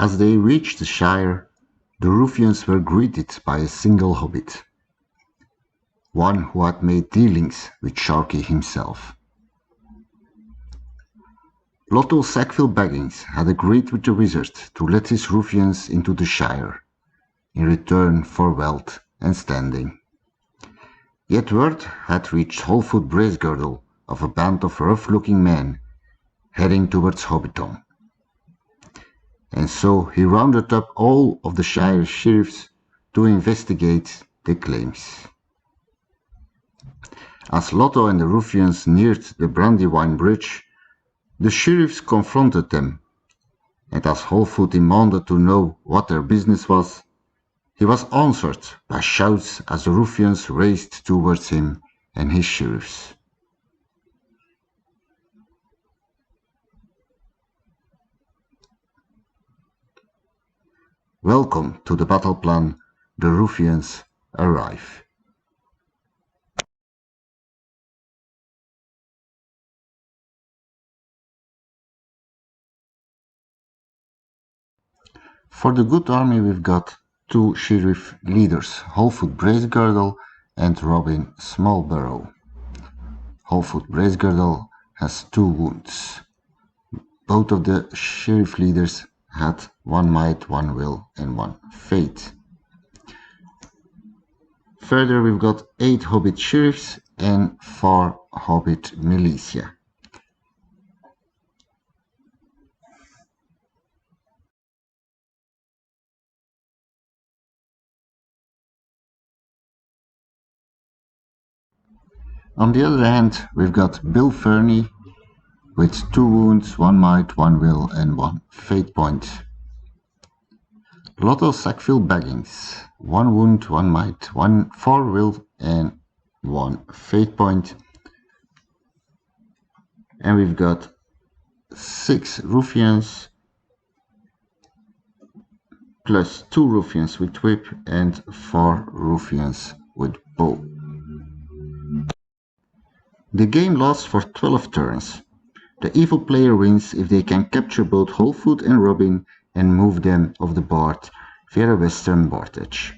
As they reached the Shire, the Ruffians were greeted by a single hobbit, one who had made dealings with Sharkey himself. Lotto Sackville-Baggins had agreed with the wizard to let his ruffians into the Shire, in return for wealth and standing. Yet word had reached Holfoot Bracegirdle of a band of rough-looking men heading towards Hobbiton, and so he rounded up all of the Shire sheriffs to investigate the claims. As Lotto and the ruffians neared the Brandywine Bridge, the sheriffs confronted them, and as Holfoot demanded to know what their business was, he was answered by shouts as the ruffians raced towards him and his sheriffs. Welcome to the battle plan, The Ruffians Arrive. For the good army we've got two sheriff leaders, Holfoot Bracegirdle and Robin Smallbarrow. Holfoot Bracegirdle has 2 wounds. Both of the sheriff leaders had 1 might, 1 will and 1 fate. Further we've got 8 hobbit sheriffs and 4 hobbit militia. On the other hand, we've got Bill Fernie with 2 wounds, 1 might, 1 will and 1 fate point. Lotto Sackville-Baggins, 1 wound, 1 might, 4 will and 1 fate point. And we've got 6 ruffians plus 2 ruffians with whip and 4 ruffians with bow. The game lasts for 12 turns. The evil player wins if they can capture both Holfoot and Robin and move them off the board via a western board edge.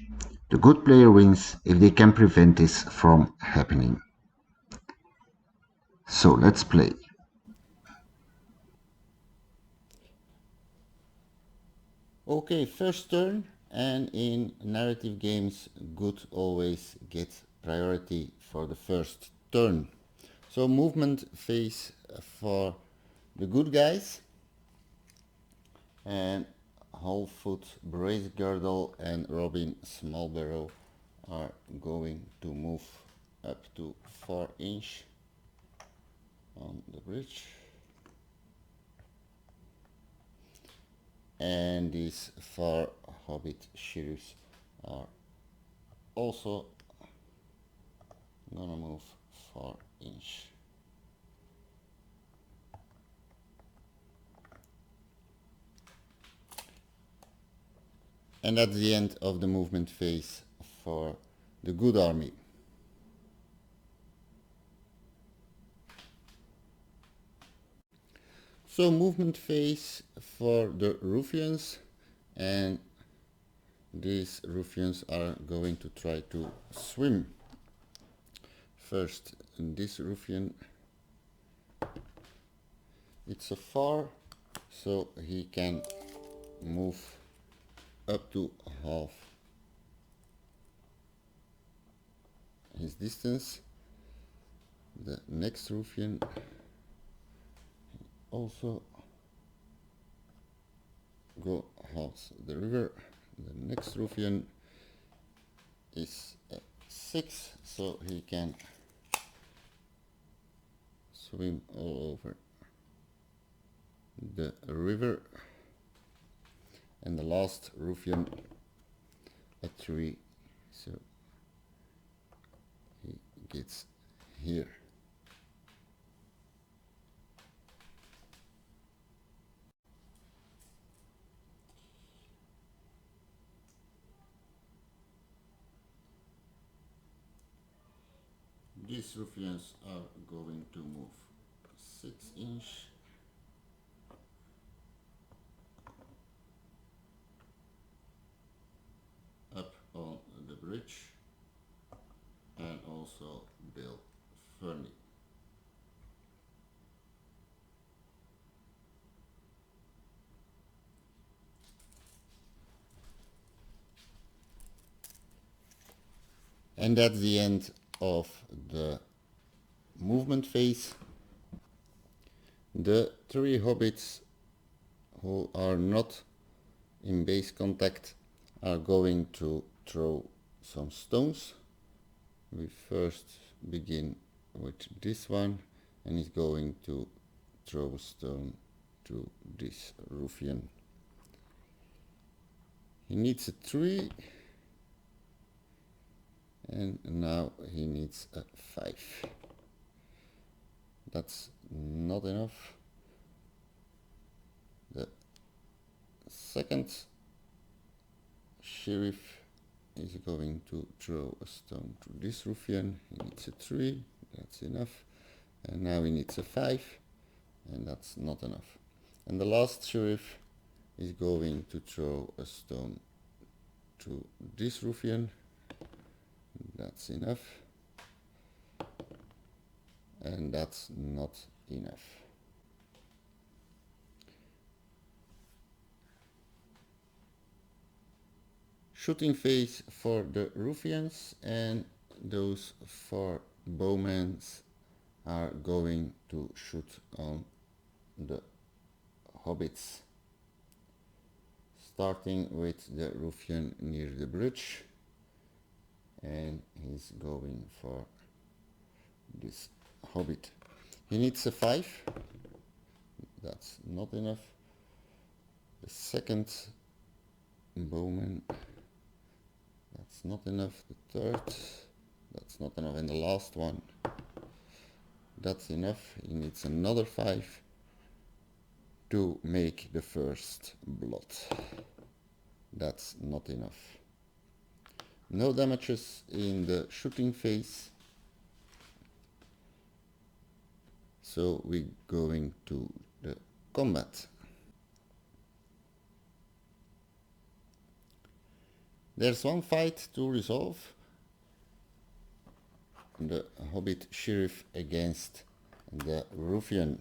The good player wins if they can prevent this from happening. So let's play. Okay, first turn, and in narrative games, good always gets priority for the first turn. So movement phase for the good guys, and Holfoot Bracegirdle and Robin Smallbarrow are going to move up to 4 inch on the bridge. And these 4 hobbit sheriffs are also gonna move 4 inch. And that's the end of the movement phase for the good army. So movement phase for the ruffians, and these ruffians are going to try to swim. First, this ruffian, it's a 4, so he can move up to half his distance. The next ruffian also go half the river. The next ruffian is 6, so he can swim all over the river. And the last ruffian at 3, so he gets here. These ruffians are going to move 6 inch. bridge and also build Fernie. And that's the end of the movement phase. The 3 hobbits who are not in base contact are going to throw some stones. We first begin with this one, and he's going to throw a stone to this ruffian. He needs a 3, and now he needs a 5. That's not enough. The second sheriff is going to throw a stone to this ruffian. He needs a 3, that's enough. And now he needs a 5, and that's not enough. And the last sheriff is going to throw a stone to this ruffian. That's enough. And that's not enough. Shooting phase for the ruffians, and those 4 bowmen are going to shoot on the hobbits, starting with the ruffian near the bridge, and he's going for this hobbit. He needs a 5, that's not enough. The second bowman, that's not enough. The third, that's not enough. And the last one, that's enough. He needs another 5 to make the first blood. That's not enough. No damages in the shooting phase. So we're going to the combat. There's one fight to resolve. The hobbit sheriff against the ruffian.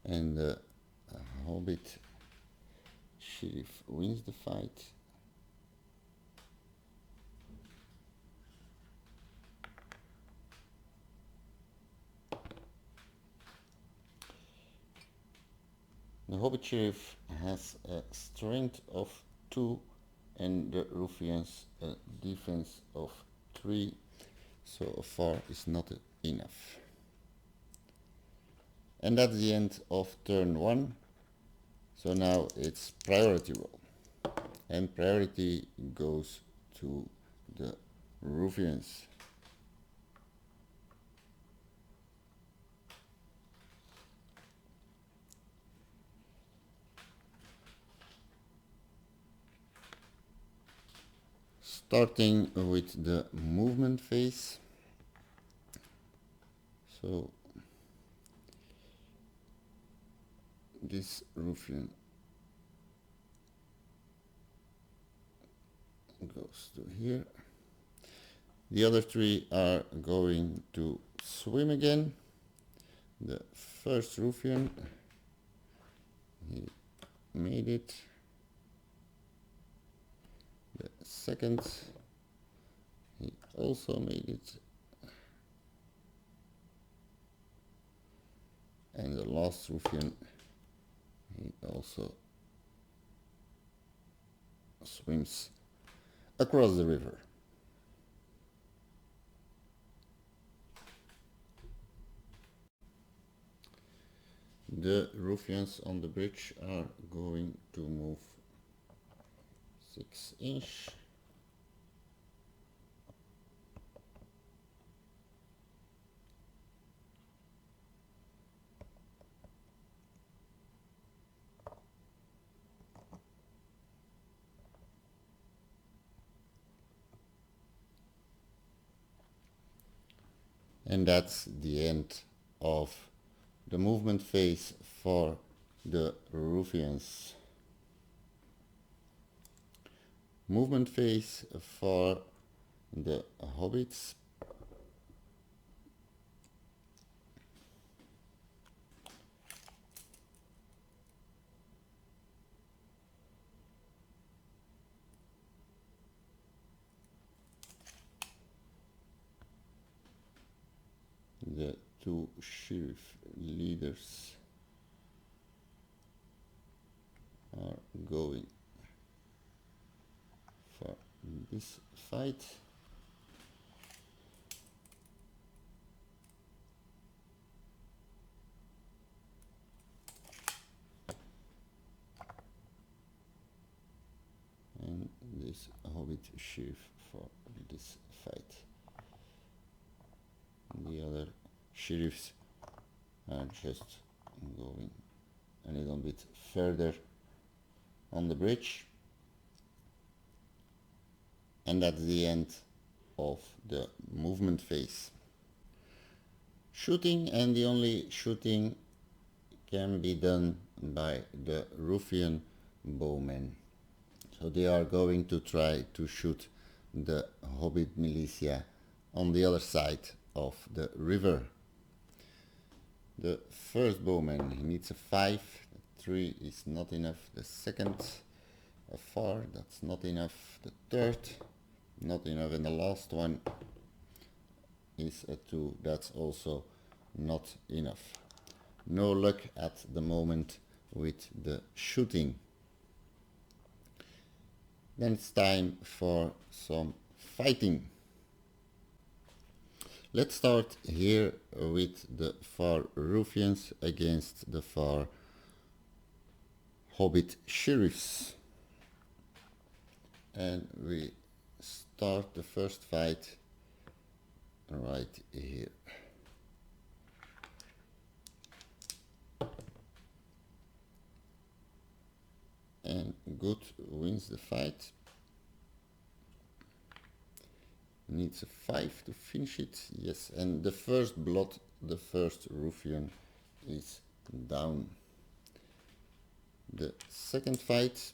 And the hobbit sheriff wins the fight. The hobbit sheriff has a strength of 2 and the ruffians a defense of 3, so a 4 is not enough. And that's the end of turn 1. So now it's priority roll, and priority goes to the ruffians. Starting with the movement phase. So this ruffian goes to here. The other 3 are going to swim again. The first ruffian, he made it. The second, he also made it. And the last ruffian, he also swims across the river. The ruffians on the bridge are going to move 6 inch. And that's the end of the movement phase for the ruffians. movement phase for the hobbits. The two sheriff leaders are going for this fight. And this hobbit sheriff for this fight. The other sheriffs are just going a little bit further on the bridge, and that's the end of the movement phase. Shooting, and the only shooting can be done by the Ruffian bowmen. So they are going to try to shoot the hobbit militia on the other side of the river. The first bowman, he needs a 5, 3 is not enough, the second a 4, that's not enough, the third not enough, and the last one is a 2, that's also not enough. No luck at the moment with the shooting. Then it's time for some fighting. Let's start here with the 4 Ruffians against the 4 hobbit sheriffs. And we start the first fight right here. And Good wins the fight. Needs a 5 to finish it, yes, and the first blood, the first Ruffian is down. The second fight,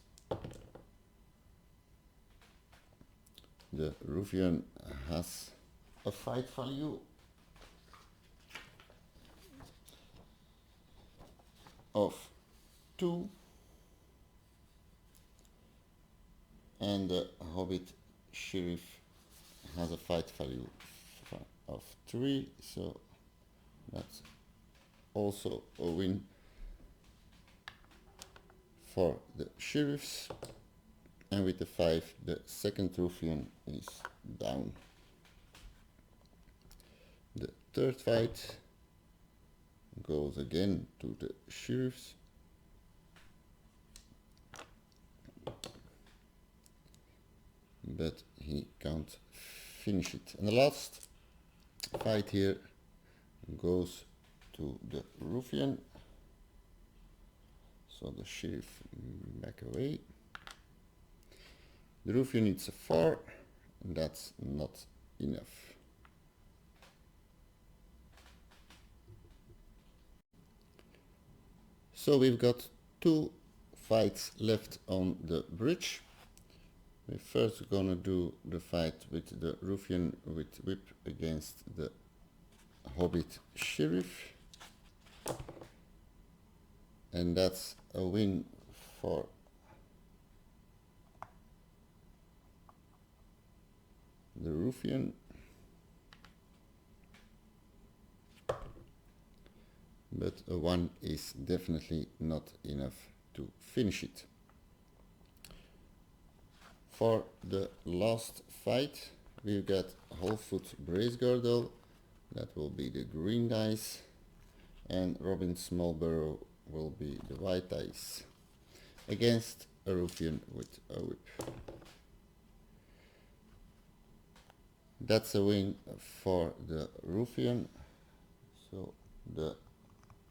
the Ruffian has a fight value of 2, and the hobbit sheriff has a fight value of 3, so that's also a win for the sheriffs. And with the 5, the second Ruffian is down. The third fight goes again to the sheriffs. But he can't finish it. And the last fight here goes to the Ruffian. So the sheriff back away. The Ruffian needs a 4, and that's not enough. So we've got 2 fights left on the bridge. We're first gonna do the fight with the Ruffian with whip against the hobbit sheriff. And that's a win for the Ruffian. But a 1 is definitely not enough to finish it. For the last fight, we've got Wholefoot Brace Girdle, that will be the green dice, and Robin Smallborough will be the white dice, against a Ruffian with a whip. That's a win for the Ruffian, so the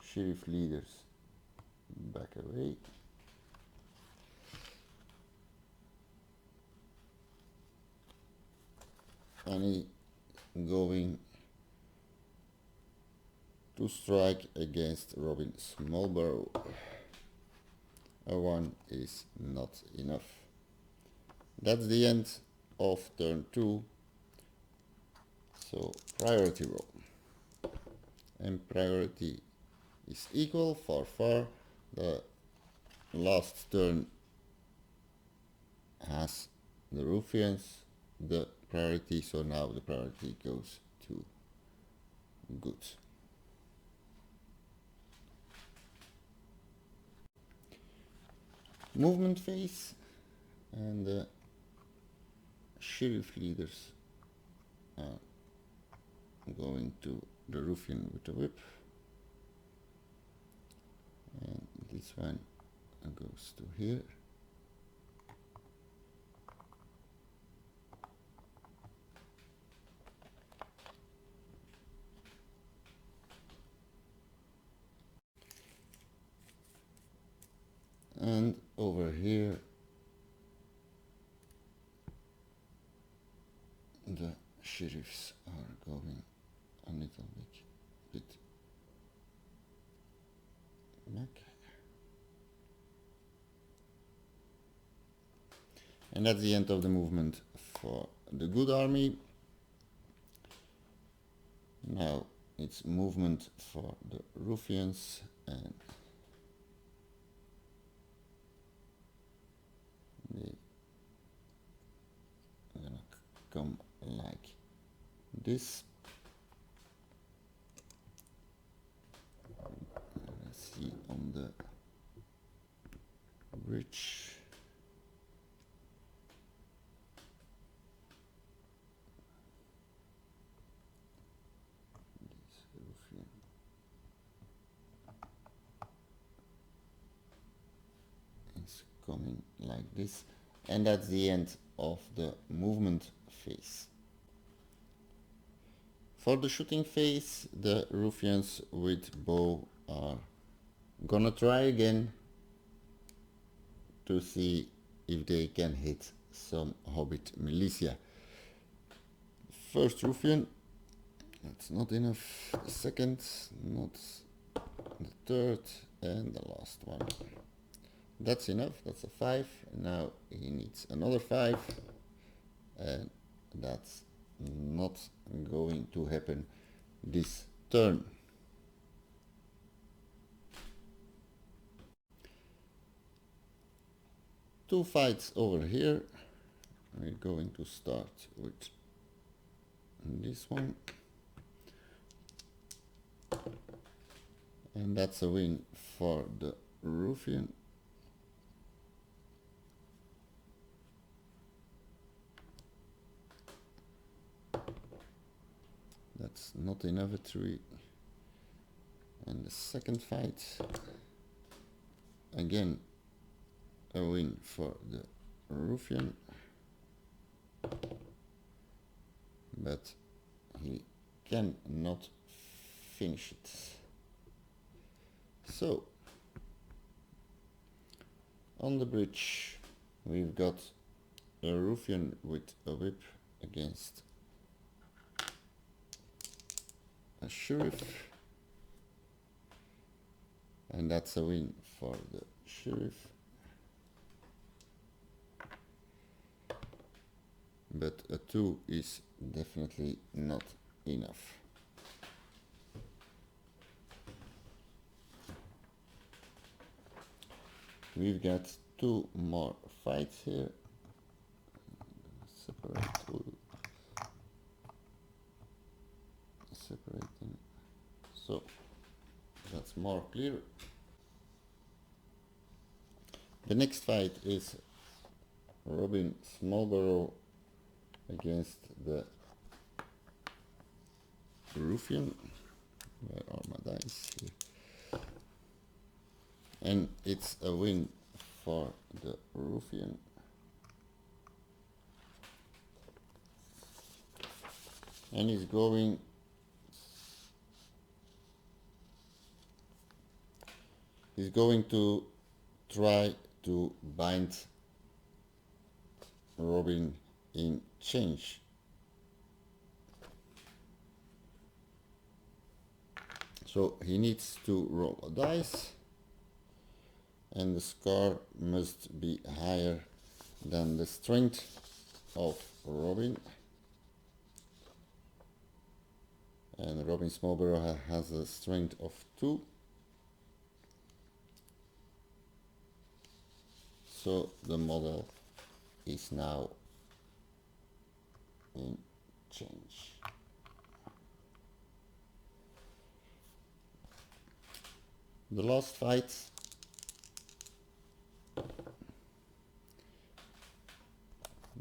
sheriff leaders back away. And he going to strike against Robin Smallborough. A 1 is not enough. That's the end of turn 2. So priority roll. And priority is equal for 4. The last turn has the Ruffians the priority, so now the priority goes to good. Movement phase, and the sheriff leaders are going to the Ruffian with the whip, and this one goes to here. And over here the sheriffs are going a little bit back. And that's the end of the movement for the good army. Now it's movement for the Ruffians, and they are gonna come like this. Let's see on the bridge. Coming like this, and that's the end of the movement phase. For the shooting phase, the Ruffians with bow are gonna try again to see if they can hit some Hobbit militia. First Ruffian, that's not enough. The second, not the third, and the last one. That's enough, that's a 5. Now he needs another 5, and that's not going to happen this turn. Two fights over here. We're going to start with this one, and that's a win for the Ruffian. That's not enough at 3. And the second fight, again a win for the Ruffian, but he cannot finish it. So on the bridge we've got a Ruffian with a whip against a sheriff, and that's a win for the sheriff, but a 2 is definitely not enough. We've got 2 more fights here. Separating, so that's more clear. The next fight is Robin Smallborough against the Ruffian. Where are my dice here? And it's a win for the Ruffian. And he's going to try to bind Robin in change. So he needs to roll a dice, and the score must be higher Then the strength of Robin. And Robin Smallborough has a strength of 2. So the model is now in change. The last fight.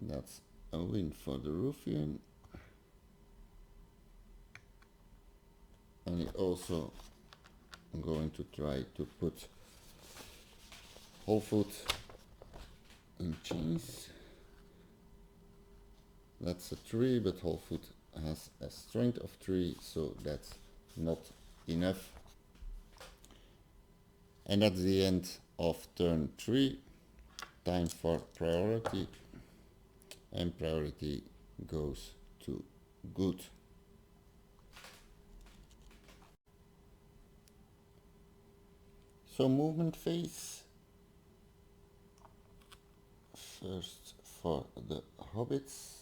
That's a win for the Ruffian. And he also going to try to put whole foot in chains. That's a 3, but whole foot has a strength of 3, so that's not enough. And that's the end of turn 3. Time for priority, and priority goes to good. So movement phase. First for the hobbits.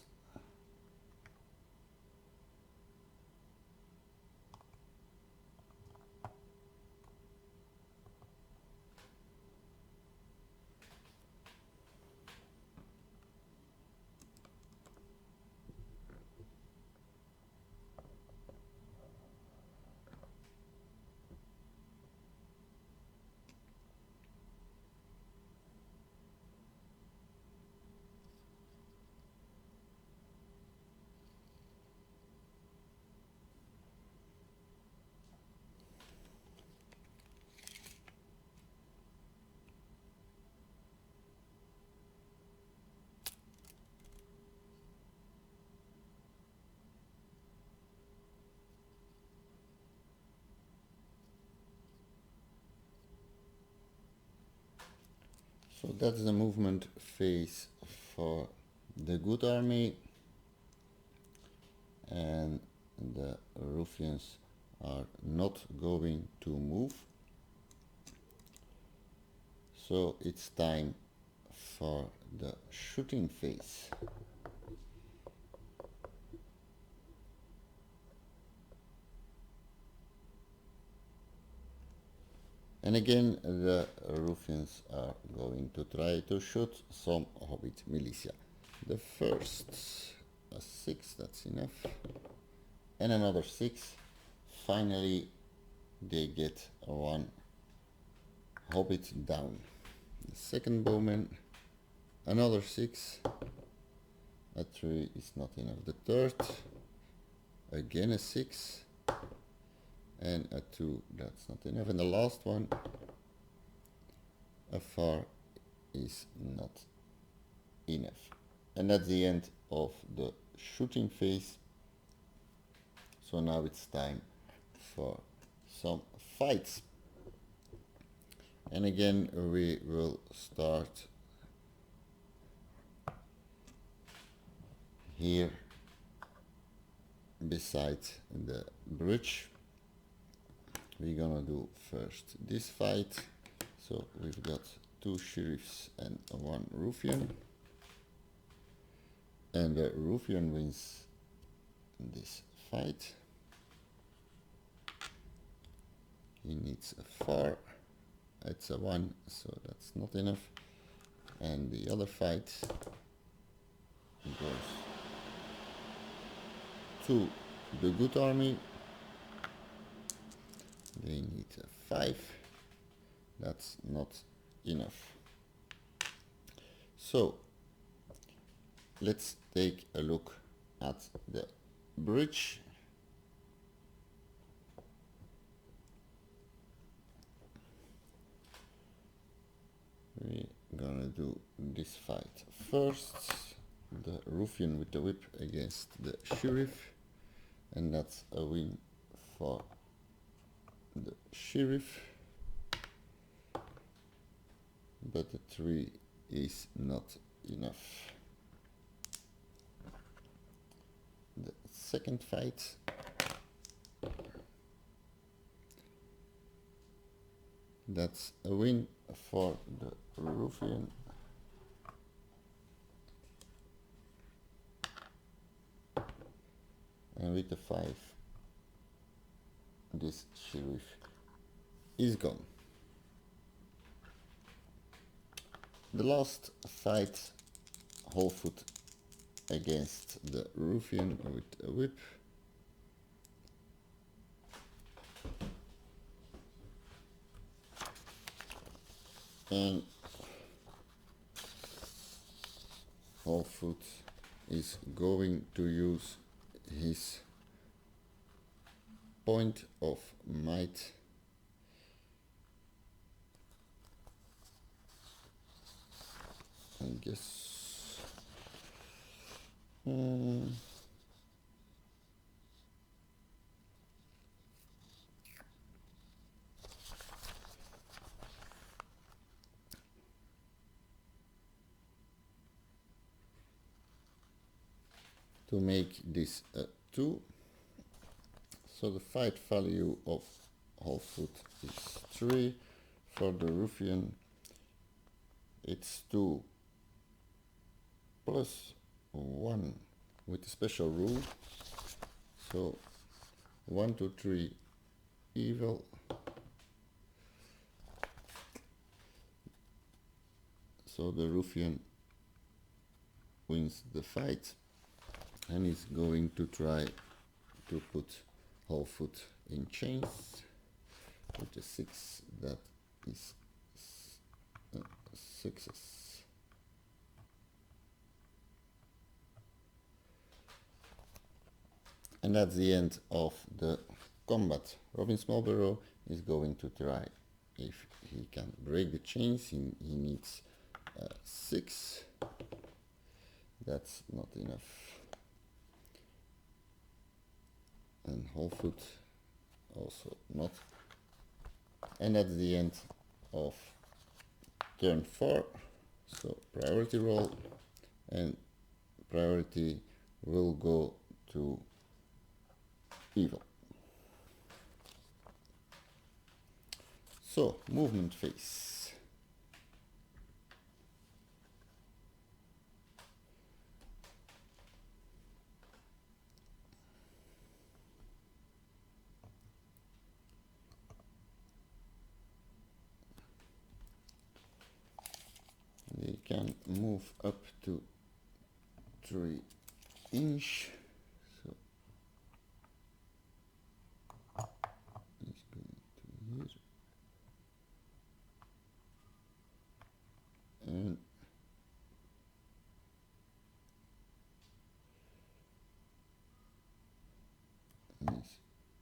So that's the movement phase for the good army, and the Ruffians are not going to move. So it's time for the shooting phase. And again, the Ruffians are going to try to shoot some Hobbit militia. The first, a 6, that's enough. And another 6. Finally, they get one Hobbit down. The second bowman, another 6. A 3 is not enough. The third, again a 6. And a 2, that's not enough. And the last one, a 4, is not enough. And that's the end of the shooting phase. So now it's time for some fights. And again, we will start here beside the bridge. We're gonna do first this fight. So we've got 2 sheriffs and 1 ruffian, and the ruffian wins this fight. He needs a 4. It's a 1, so that's not enough. And the other fight goes to the good army. They need a 5. That's not enough. So let's take a look at the bridge. We're gonna do this fight first. The ruffian with the whip against the sheriff, and that's a win for the sheriff, but the 3 is not enough. The second fight, that's a win for the ruffian, and with the 5 this sheriff is gone. The last fight, whole foot against the ruffian with a whip. And whole foot is going to use his point of might I guess to make this a 2. So the fight value of whole foot is 3. For the ruffian it's 2 plus 1 with a special rule. So 1, 2, 3 evil. So the ruffian wins the fight and is going to try to put whole foot in chains with a 6. That is a success. And that's the end of the combat. Robin Smallborough is going to try if he can break the chains. He needs 6. That's not enough. And whole foot also not. And that's the end of turn 4. So priority roll, and priority will go to evil. So movement phase. They can move up to 3 inch. So it's going to here. And this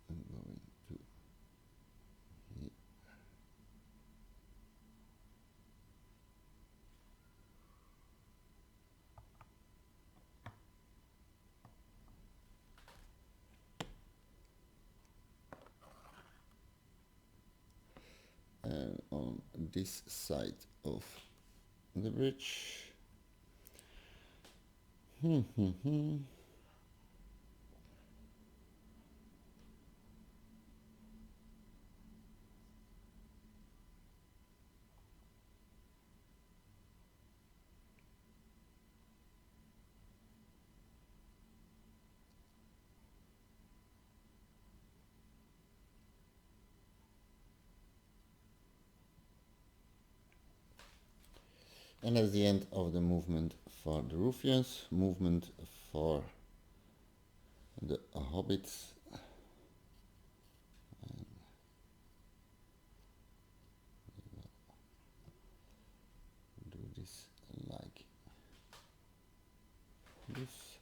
going to here. And on this side of the bridge. And that's the end of the movement for the ruffians. Movement for the hobbits. And do this like this.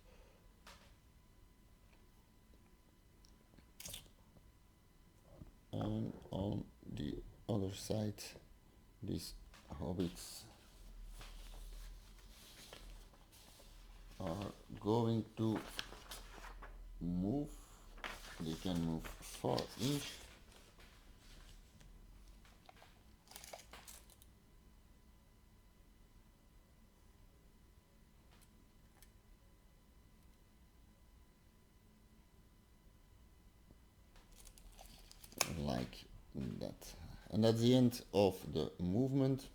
And on the other side, these hobbits are going to move. They can move 4 inch. Like that. And that's the end of the movement.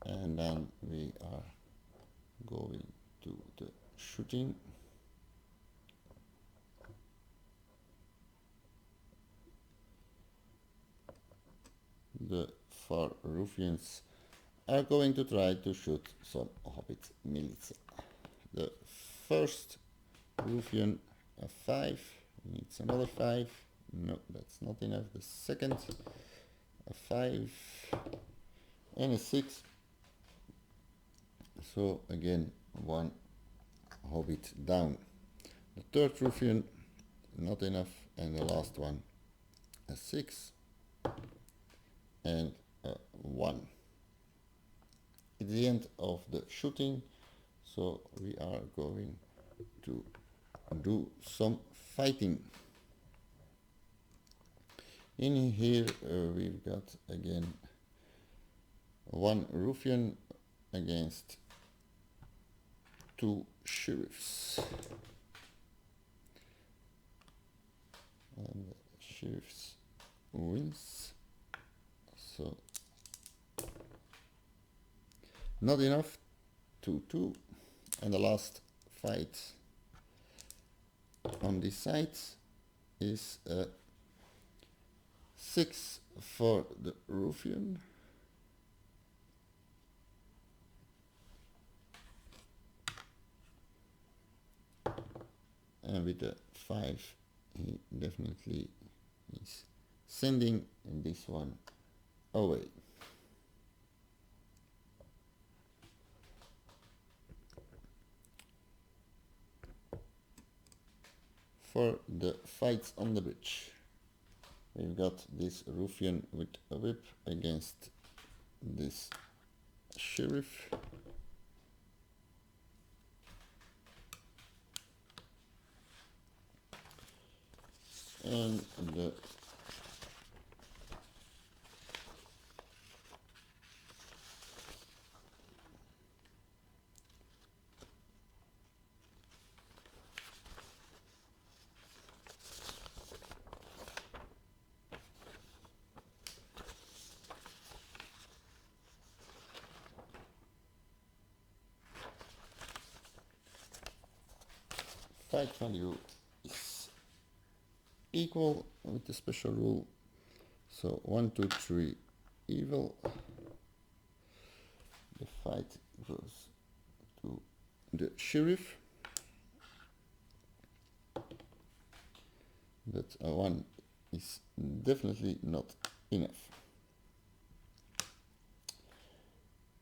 And then we are going to the shooting. the 4 ruffians are going to try to shoot some hobbit militia. The first ruffian, a 5, needs another 5. No, that's not enough. The second, a 5 and a 6. So again, 1 hobbit down. The third ruffian, not enough, and the last one, a 6 and a 1. It's the end of the shooting, so we are going to do some fighting. In here we've got again 1 ruffian against 2 sheriffs. And the sheriffs wins. So not enough, 2-2, and the last fight on this side is 6 for the ruffian and with the 5 he definitely is sending this one away. For the fights on the bridge, we've got this ruffian with a whip against this sheriff. And the fight value is equal with the special rule. So 1, 2, 3 evil. The fight goes to the sheriff, but a 1 is definitely not enough.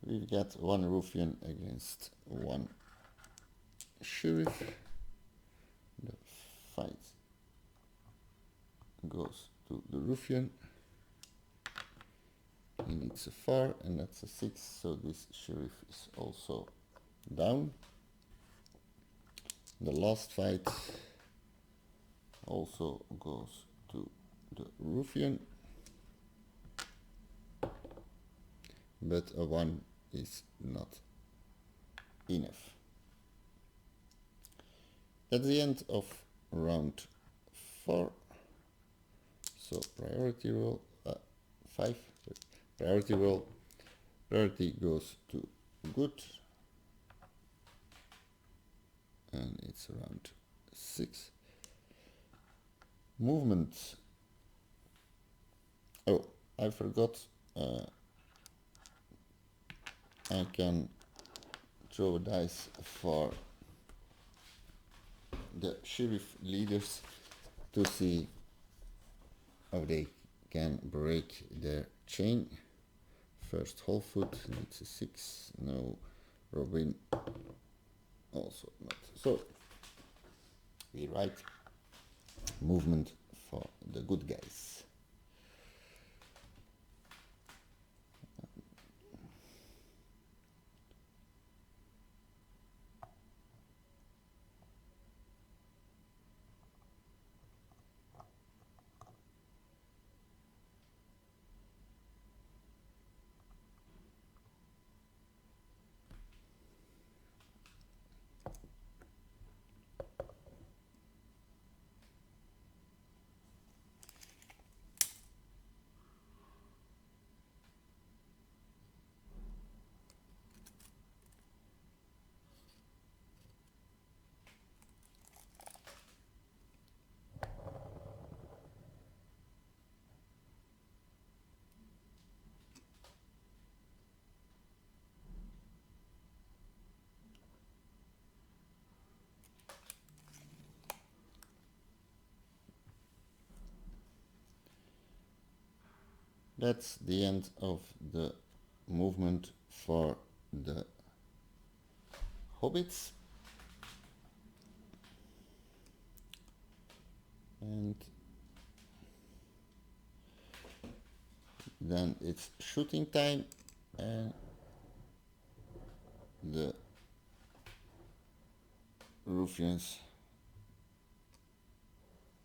We've got 1 ruffian against 1 sheriff. The fight goes to the ruffian. He needs a 4 and that's a 6, so this sheriff is also down. The last fight also goes to the ruffian, but a 1 is not enough. That's the end of round 4. So priority roll 5. Priority roll. Priority goes to good, and it's around 6. Movement. Oh, I forgot. I can throw a dice for the sheriff leaders to see how they can break their chain. First whole foot needs a 6. No. Robin also not. So we write movement for the good guys. That's the end of the movement for the hobbits. And then it's shooting time, and the Ruffians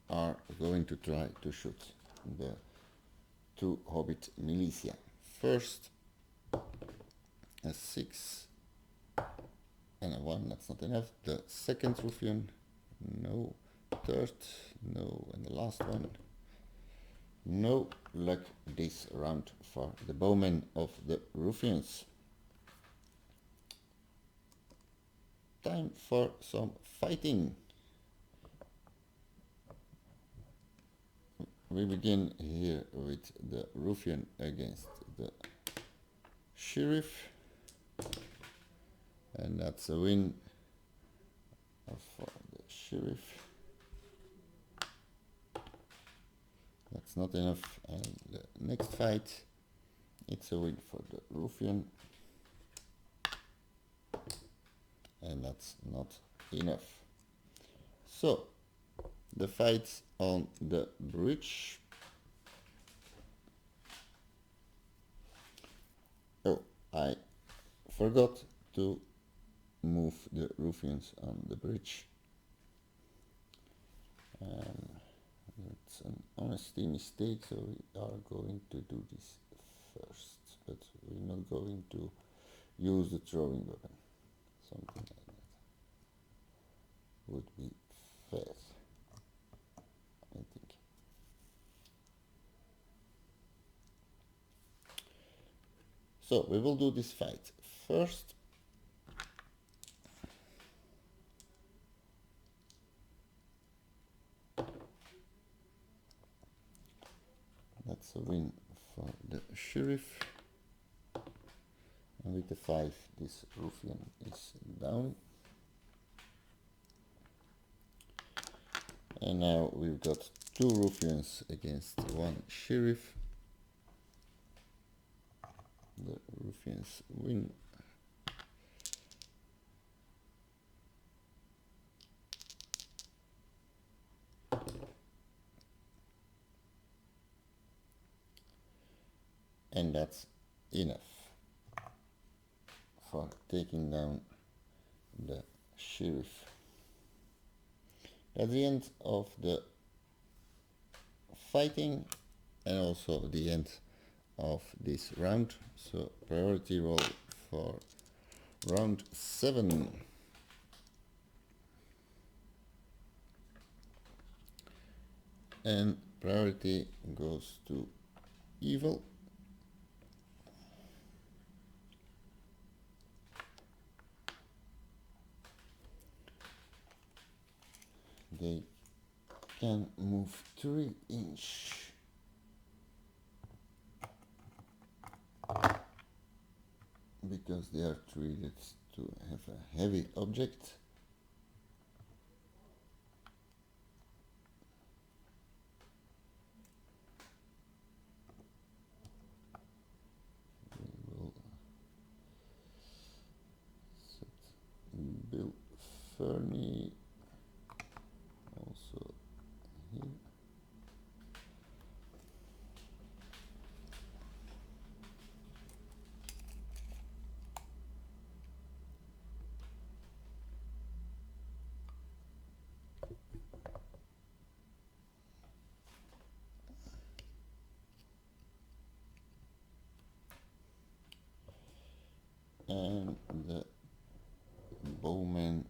are going to try to shoot the two hobbit militia. First a 6 and a 1, that's not enough. The second Ruffian, no. Third, no. And the last one, no luck this round for the bowmen of the Ruffians. Time for some fighting. We begin here with the Ruffian against the Sheriff, and that's a win for the Sheriff. That's not enough, and the next fight, it's a win for the Ruffian, and that's not enough. So the fight on the bridge. Oh, I forgot to move the Ruffians on the bridge. It's an honesty mistake, so we are going to do this first, but we're not going to use the throwing weapon. Something like that would be fair, I think. So we will do this fight first. That's a win for the Sheriff. And with the 5, this Ruffian is down. And now we've got 2 Ruffians against 1 Sheriff. The Ruffians win. And that's enough for taking down the Sheriff. At the end of the fighting, and also the end of this round. So priority roll for round 7. And priority goes to evil. They can move 3 inch. Because they are treated to have a heavy object. We will set Bill Fernie also here. And the bowman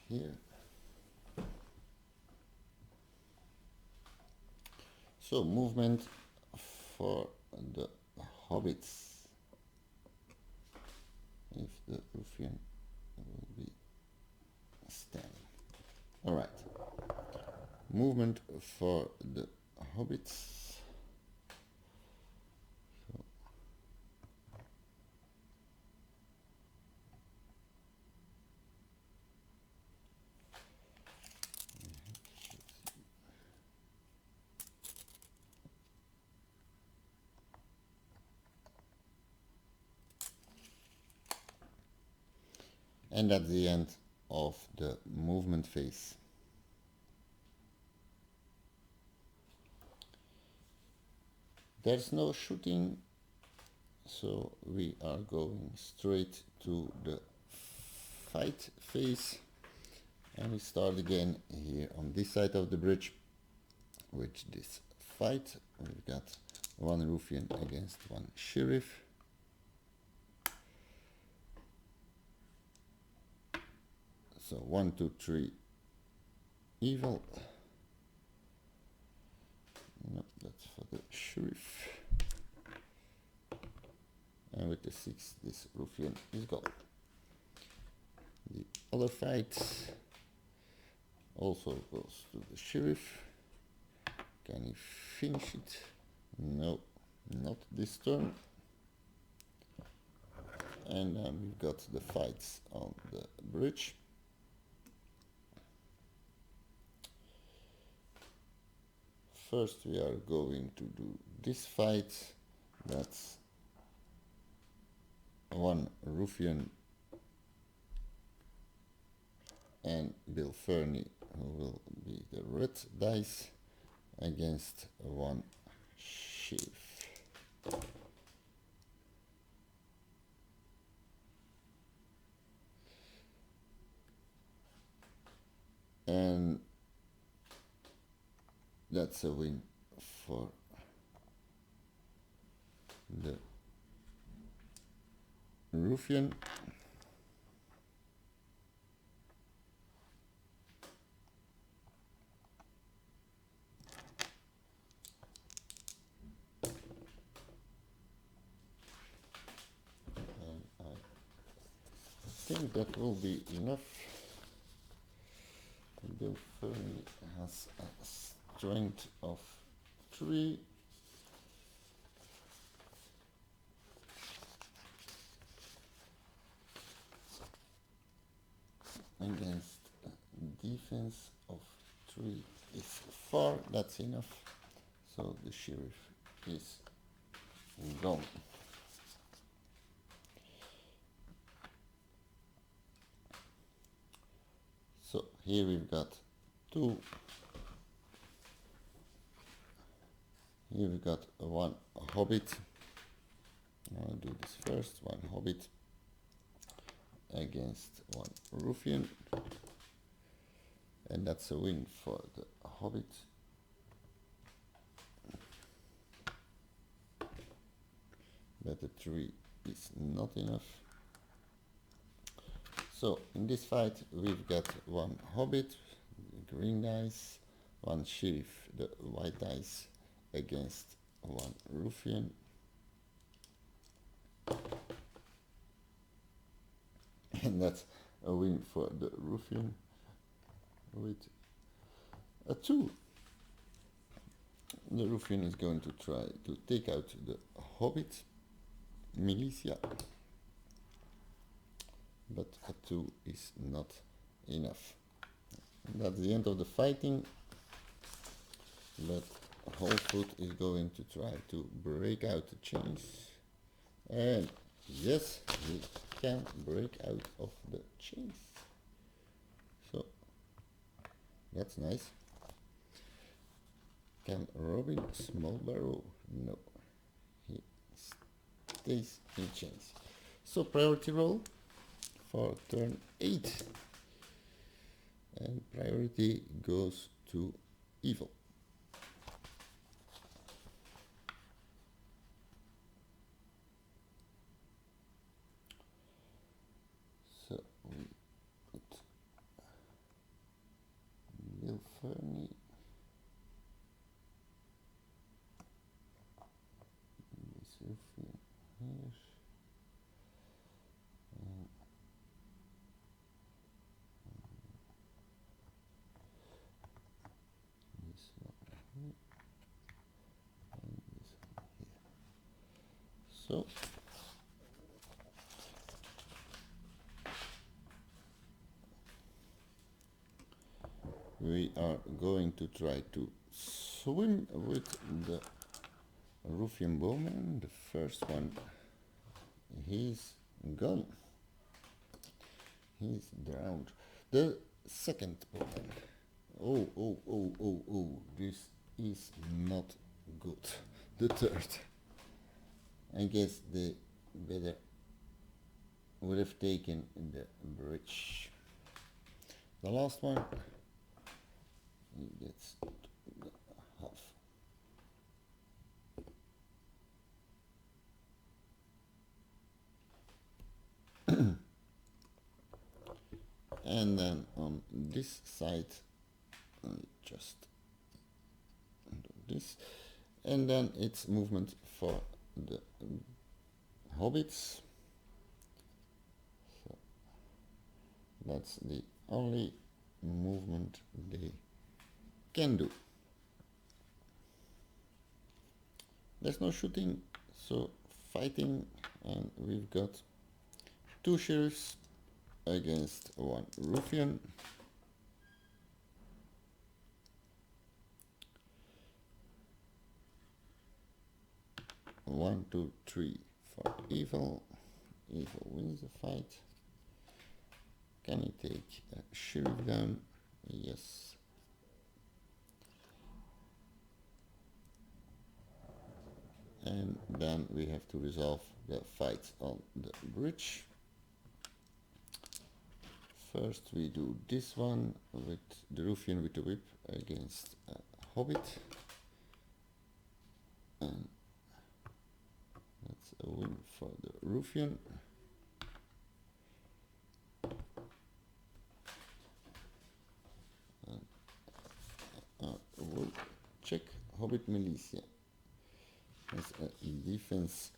here. So movement for the hobbits, if the ruffian will be standing. Alright, movement for the hobbits. And that's the end of the movement phase. There's no shooting, so we are going straight to the fight phase, and we start again here on this side of the bridge with this fight. We've got one ruffian against one sheriff. So 1, 2, 3 evil. No, that's for the sheriff. And with the 6, this ruffian is gone. The other fight also goes to the sheriff. Can he finish it? No, not this turn. And then we've got the fights on the bridge. First we are going to do this fight. That's one ruffian and Bill Fernie, who will be the red dice, against one sheriff. And that's a win for the ruffian. And I think that will be enough. Bill Fernie has a strength of 3. Against a defense of 3 is 4. That's enough. So the sheriff is gone. So here we've got 2. Here we've got one hobbit. I'll do this first. One hobbit against one ruffian. And that's a win for the hobbit. But the 3 is not enough. So in this fight we've got one hobbit, the green dice, one sheriff, the white dice, against one ruffian. And that's a win for the ruffian with a 2. The ruffian is going to try to take out the hobbit militia, but a 2 is not enough. And that's the end of the fighting, but Wholefoot is going to try to break out the chains, and yes, he can break out of the chains, so that's nice. Can Robin small barrow? No, he stays in chains. So priority roll for turn 8, and priority goes to evil. So we put Bill Fernie So we are going to try to swim with the Ruffian bowman. The first one, he's gone. He's drowned. The second bowman. Oh, this is not good. The third. I guess the better would have taken the bridge. The last one, he gets the half. And then on this side, just do this, and then it's movement for the hobbits. So that's the only movement they can do. There's no shooting, so fighting, and we've got 2 sheriffs against 1 ruffian. One, two, three for evil. Evil wins the fight. Can he take a sheriff down? Yes. And then we have to resolve the fight on the bridge. First we do this one with the ruffian with the whip against a hobbit. And that's a win for the ruffian. We'll check hobbit militia has a defense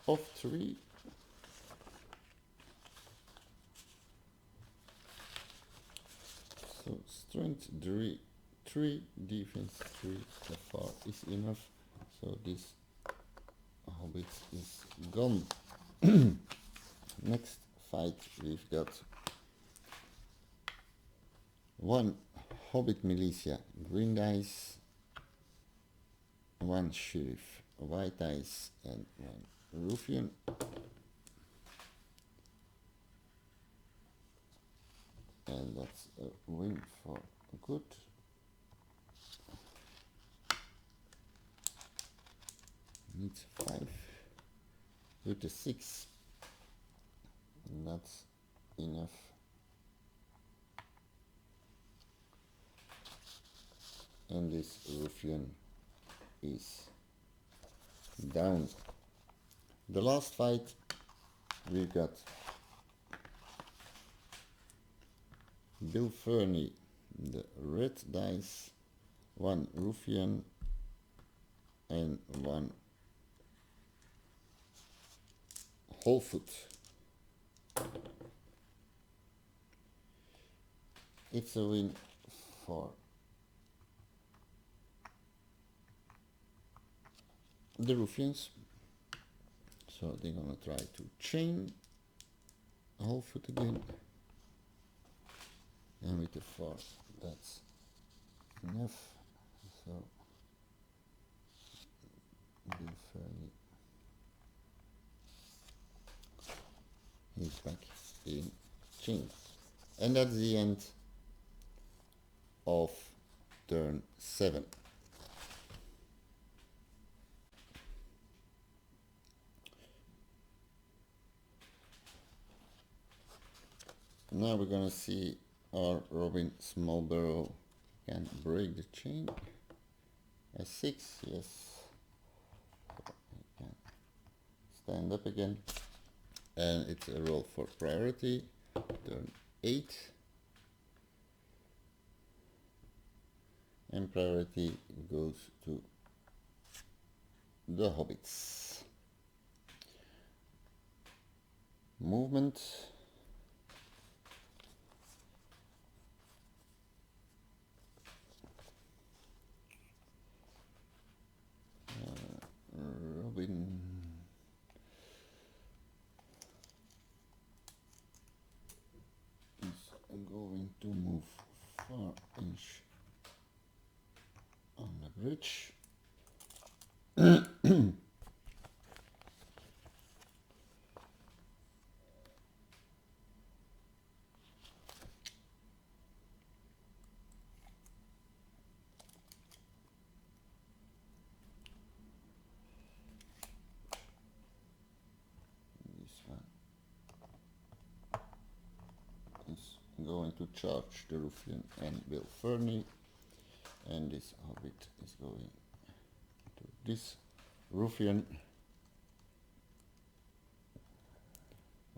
of 3. So strength 3, defense 3 so far is enough. So this hobbit is gone. Next fight we've got 1 hobbit militia green dice, 1 sheriff white dice, and 1 ruffian. And that's a win for good. Needs 5 with a 6. That's enough. And this ruffian is down. The last fight we've got Bill Fernie, the red dice, 1 ruffian and 1 whole foot. It's a win for the ruffians. So they're gonna try to chain whole foot again. And with the 4, that's enough. So Bill Fernie is back in chain. And that's the end of turn 7. Now we're gonna see our Robin Smallborough can break the chain. A 6, yes. So I can stand up again. And it's a roll for priority. Turn 8. And priority goes to the hobbits. Movement. bridge. This one is going to charge the Ruffian and Bill Fernie, and this hobbit is going to this Ruffian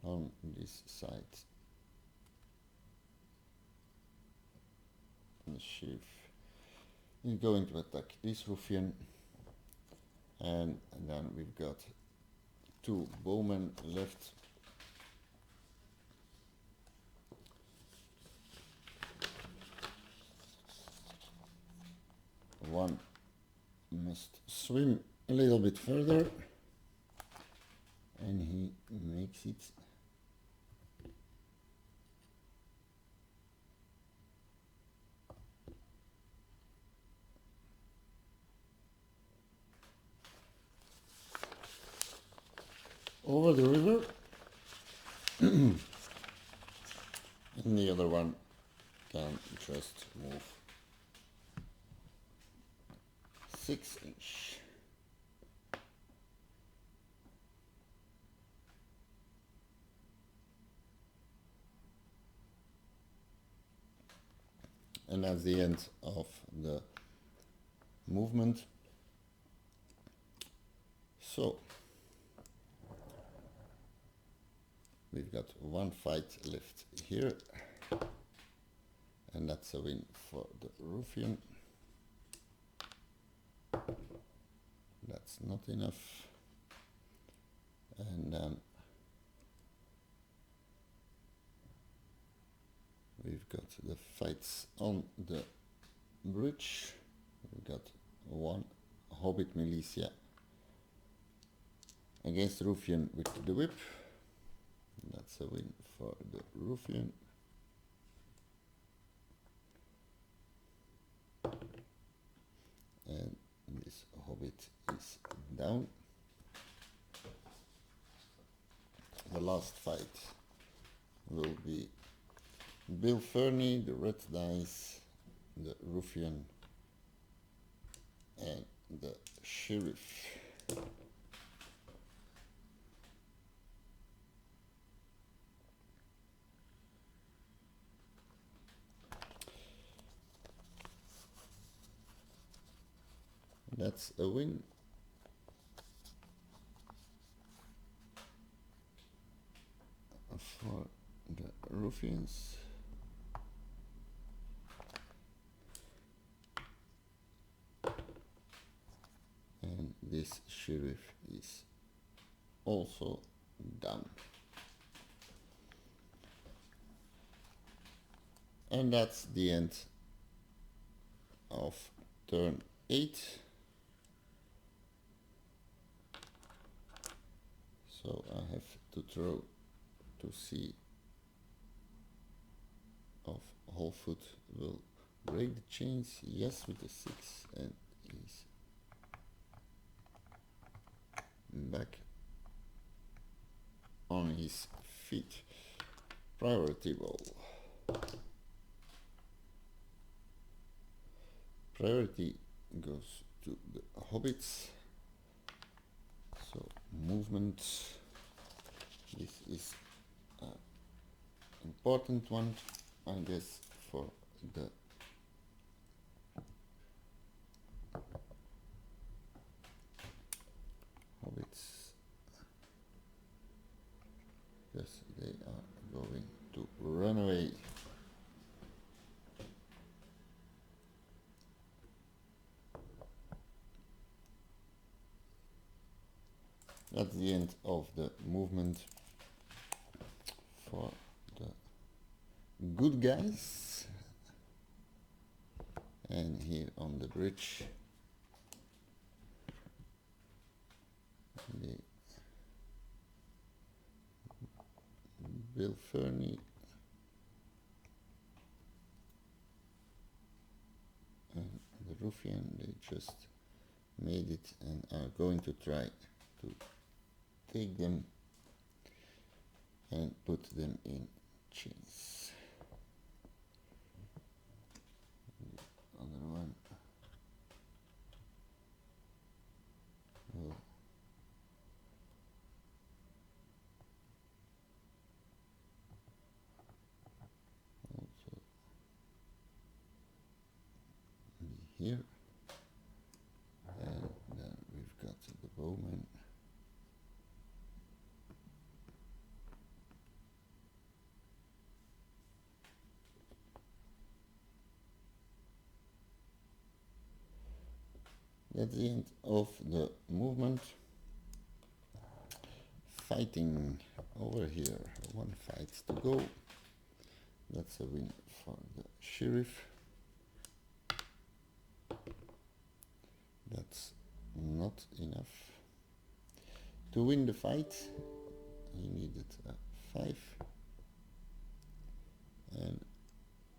on this side. And the sheriff is going to attack this Ruffian, and then we've got 2 bowmen left. One must swim a little bit further, and he makes it. Over the river, and the other one can just move 6 inch. And that's the end of the movement. So we've got 1 fight left here, and that's a win for the Ruffian. That's not enough, and then we've got the fights on the bridge. We've got 1 Hobbit militia against Ruffian with the whip. That's a win for the Ruffian. And this Hobbit is down. The last fight will be Bill Fernie, the red dice, the Ruffian, and the sheriff. That's a win. For the Ruffians. And this sheriff is also down. And that's the end of turn 8. So I have to throw to see if Wholefoot will break the chains. Yes, with the 6, and he's back on his feet. Priority roll. Priority goes to the hobbits. So movement. This is an important one, I guess, for the hobbits. Yes, they are going to run away. That's the end of the movement for the good guys. And here on the bridge, the Bill Fernie and the Ruffian, they just made it and are going to try to take them and put them in chains. The other one will also be here, and then we've got the bowman. That's the end of the movement. Fighting over here, one fight to go. That's a win for the sheriff. That's not enough. To win the fight, he needed a 5. And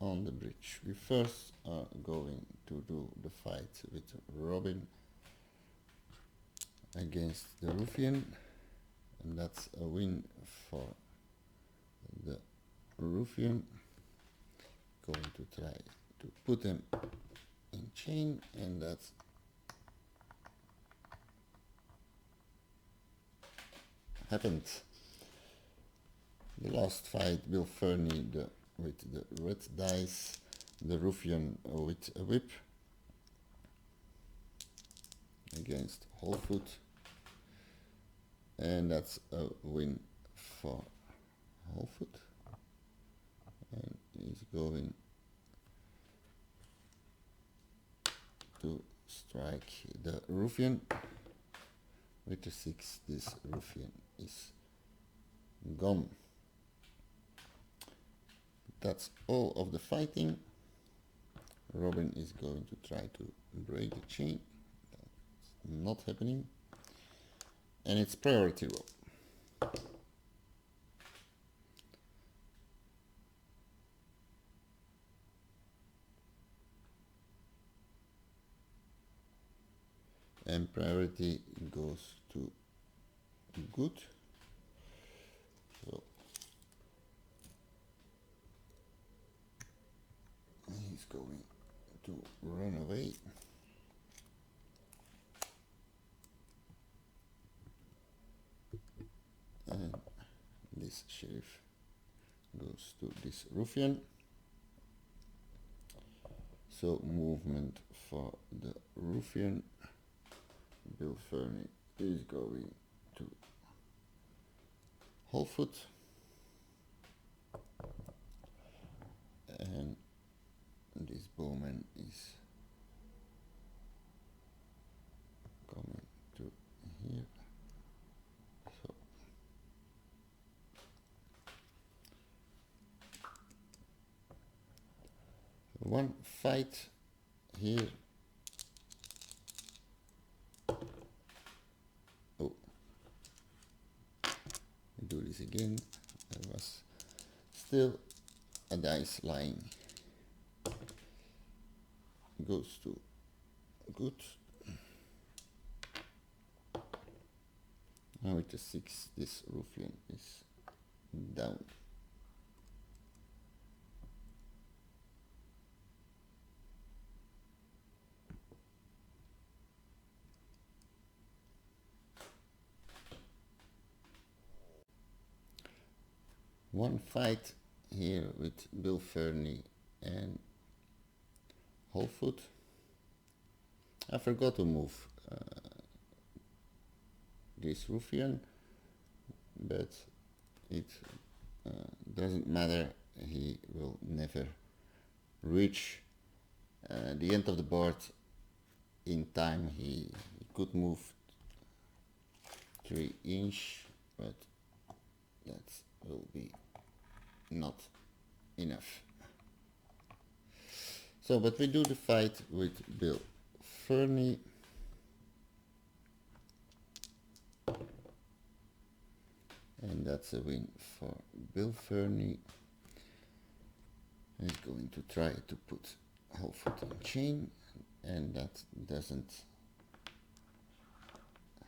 on the bridge, we first are going to do the fight with Robin against the Ruffian, and that's a win for the Ruffian. Going to try to put them in chain, and that's happened. The last fight, Bill Fernie with the red dice, the Ruffian with a whip against Wholefoot, and that's a win for Wholefoot, and he's going to strike the Ruffian with the 6. This Ruffian is gone. That's all of the fighting. Robin is going to try to break the chain. That's not happening. And it's priority roll. And priority goes to good. So he's going to run away. And this sheriff goes to this Ruffian. So movement for the Ruffian. Bill Fernie is going to Wholefoot, and this bowman is coming to here. So one fight here. Oh, do this again. There was still a dice lying. Goes to good. Now with the 6, this Ruffian is down. One fight here with Bill Fernie and Wholefoot. I forgot to move this Ruffian, but it doesn't matter. He will never reach the end of the board in time. He could move 3 inch, but that will be not enough. So, but we do the fight with Bill Fernie. And that's a win for Bill Fernie. He's going to try to put Wholefoot in chain. and that doesn't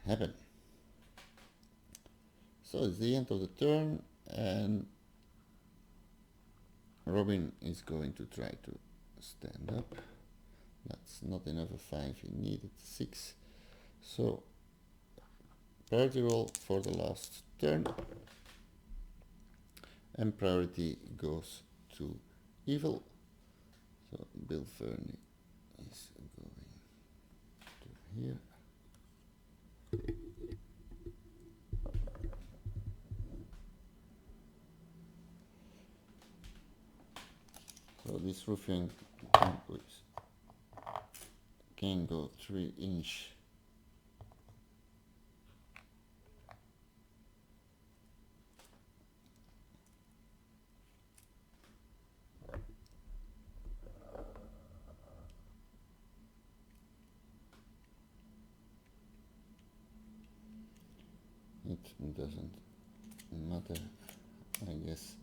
happen. So it's the end of the turn, and Robin is going to try to stand up. That's not enough of 5, he needed 6. So priority roll for the last turn, and priority goes to evil. So Bill Fernie is going to here. So this ruffian can go 3-inch. It doesn't matter, I guess.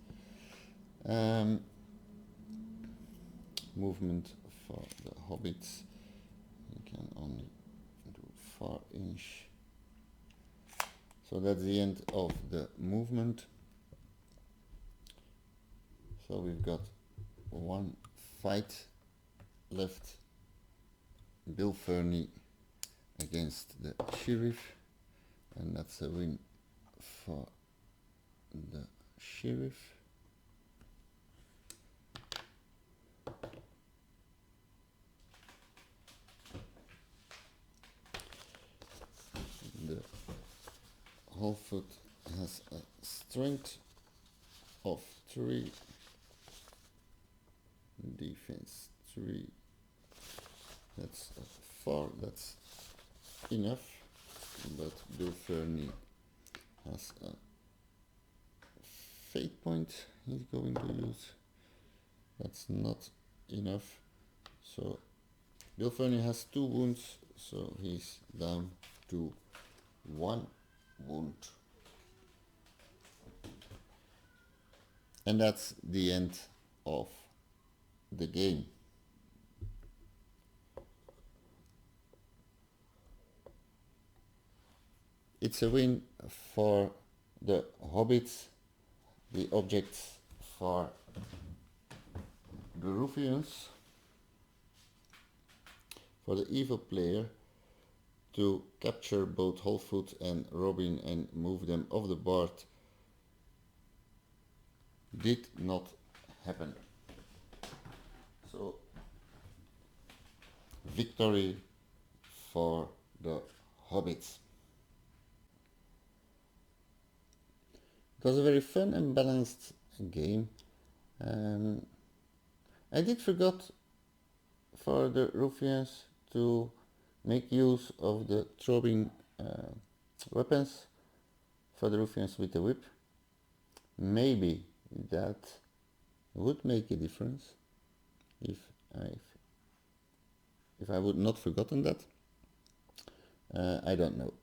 Movement for the hobbits, you can only do 4-inch. So that's the end of the movement. So we've got one fight left. Bill Fernie against the sheriff, and that's a win for the sheriff. The Halffoot has a strength of 3, defense 3, that's a 4, that's enough, but Bill Fernie has a fate point he's going to use, that's not enough, so Bill Fernie has 2 wounds, so he's down to 1 wound. And that's the end of the game. It's a win for the hobbits, the objects for the ruffians, for the evil player to capture both Halffoot and Robin and move them off the board did not happen. So victory for the hobbits. It was a very fun and balanced game. I did forget for the ruffians to make use of the throwing weapons for the ruffians with the whip. Maybe that would make a difference if I would not forgotten that. I don't know.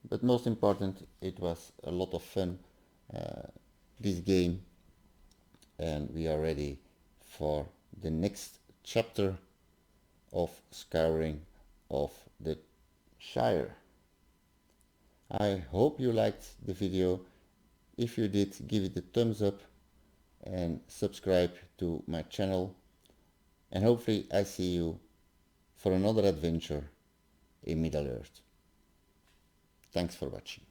But most important, it was a lot of fun, this game, and we are ready for the next chapter of Scouring of the Shire. I hope you liked the video. If you did, give it a thumbs up and subscribe to my channel, and hopefully I see you for another adventure in Middle Earth. Thanks for watching.